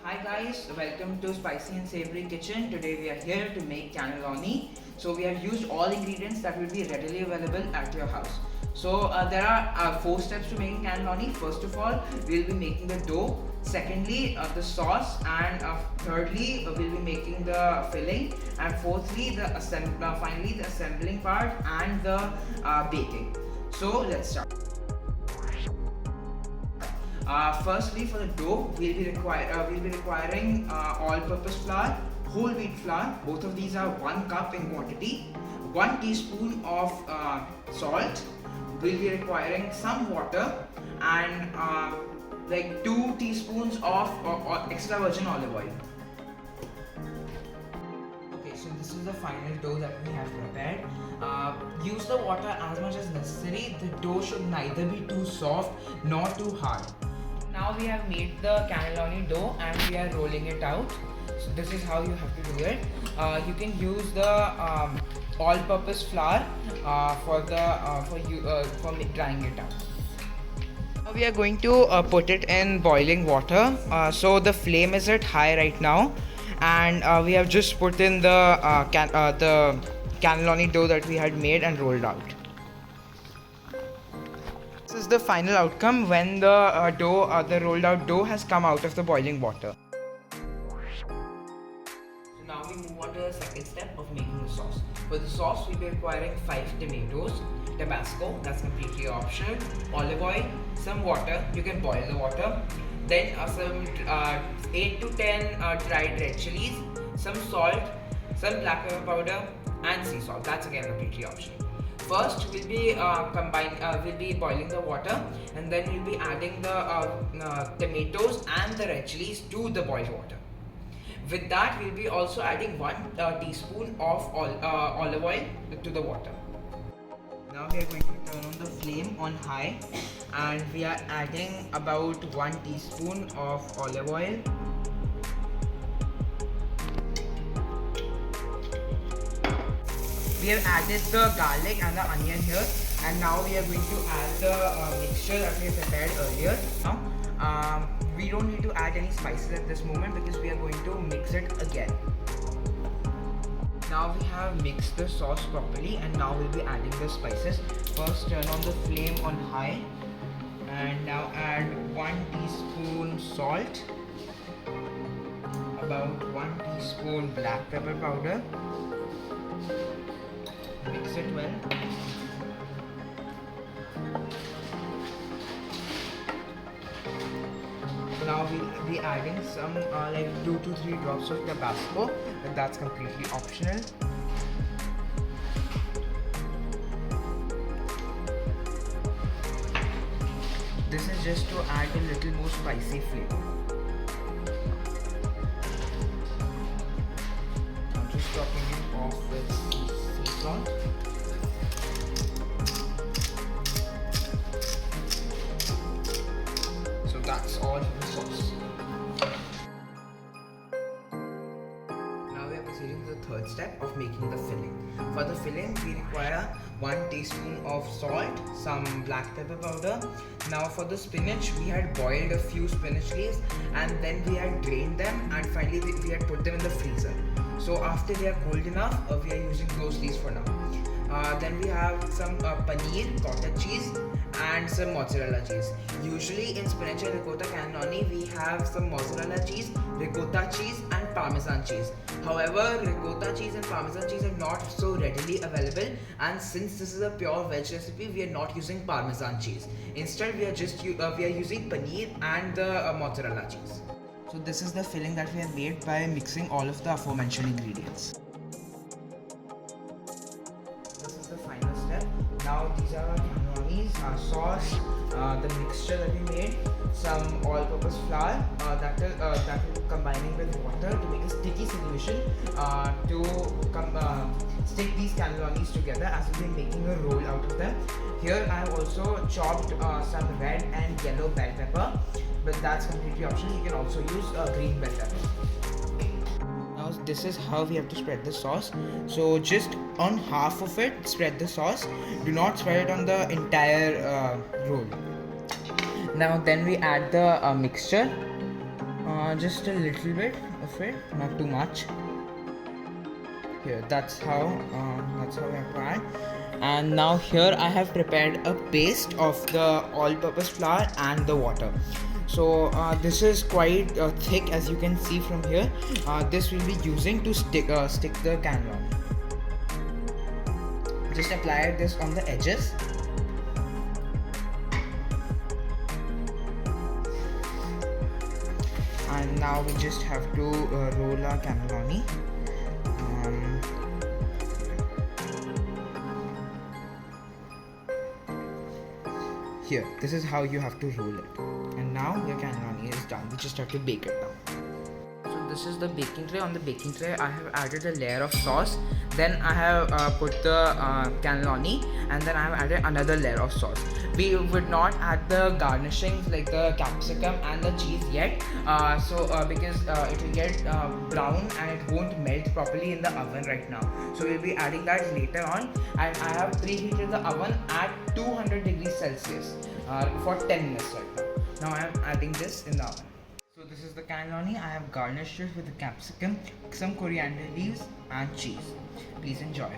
Hi guys, welcome to Spicy and Savory Kitchen. Today we are here to make cannelloni. So we have used all ingredients that will be readily available at your house. So there are 4 steps to making cannelloni. First of all, we'll be making the dough. Secondly, the sauce, and thirdly, we'll be making the filling, and fourthly, finally the assembling part and the baking. So let's start. Firstly, for the dough, we'll be requiring all-purpose flour, whole wheat flour. Both of these are 1 cup in quantity. 1 teaspoon of salt. We'll be requiring some water and like 2 teaspoons of extra virgin olive oil. Okay, so this is the final dough that we have prepared. Use the water as much as necessary. The dough should neither be too soft nor too hard. Now we have made the cannelloni dough and we are rolling it out. So this is how you have to do it. You can use the all-purpose flour for drying it out. Now we are going to put it in boiling water. So the flame is at high right now, and we have just put in the cannelloni dough that we had made and rolled out. This is the final outcome when the rolled out dough has come out of the boiling water. So now we move on to the second step of making the sauce. For the sauce, we'll be requiring 5 tomatoes, Tabasco, that's completely optional, olive oil, some water, you can boil the water, then some 8 to 10 dried red chilies, some salt, some black pepper powder, and sea salt. That's again completely optional. First, we'll be boiling the water, and then we'll be adding the tomatoes and the red chilies to the boiled water. With that, we'll be also adding 1 teaspoon of olive oil to the water. Now we are going to turn on the flame on high, and we are adding about 1 teaspoon of olive oil. We have added the garlic and the onion here, and now we are going to add the mixture that we have prepared earlier. Now, we don't need to add any spices at this moment because we are going to mix it again. Now we have mixed the sauce properly, and now we'll be adding the spices. First, turn on the flame on high, and now add 1 teaspoon salt, about 1 teaspoon black pepper powder. Mix it well. So now we'll be adding some like 2 to 3 drops of Tabasco, but that's completely optional. This is just to add a little more spicy flavor. I'm just topping it off with sea salt. So that's all for the sauce. Now we are proceeding to the third step of making the filling. For the filling, we require 1 teaspoon of salt, some black pepper powder. Now for the spinach, we had boiled a few spinach leaves, and then we had drained them, and finally we had put them in the freezer. So after they are cold enough, we are using those leaves for now. Then we have some paneer, cottage cheese, and some mozzarella cheese. Usually in spinach and ricotta cannelloni, we have some mozzarella cheese, ricotta cheese, and parmesan cheese. However, ricotta cheese and parmesan cheese are not so readily available, and since this is a pure veg recipe, we are not using parmesan cheese. Instead, we are using paneer and the mozzarella cheese. So this is the filling that we have made by mixing all of the aforementioned ingredients. This is the final step. Now these are our cannelonis, our sauce, the mixture that we made, some all-purpose flour that will be combining with water to make a sticky solution to stick these cannelonis together, as we'll be making a roll out of them. Here I have also chopped some red and yellow bell pepper, but that's completely optional. You can also use green bell pepper. Now this is how we have to spread the sauce. So just on half of it spread the sauce. Do not spread it on the entire roll. Now then we add the mixture. just a little bit of it, not too much. Here, that's how I apply. And now here I have prepared a paste of the all-purpose flour and the water. So this is quite thick, as you can see from here. This will be using to stick the cannelloni. Just apply this on the edges. And now we just have to roll our cannelloni. Here, this is how you have to roll it. And now your cannelloni is done. We just have to bake it now. So this is the baking tray. On the baking tray, I have added a layer of sauce. Then I have put the cannelloni, and then I have added another layer of sauce. We would not add the garnishings like the capsicum and the cheese yet, because it will get brown and it won't melt properly in the oven right now. So we'll be adding that later on. And I have preheated the oven at 200 degrees Celsius for 10 minutes right now. Now I am adding this in the oven. So this is the cannelloni. I have garnished it with the capsicum, some coriander leaves and cheese. Please enjoy.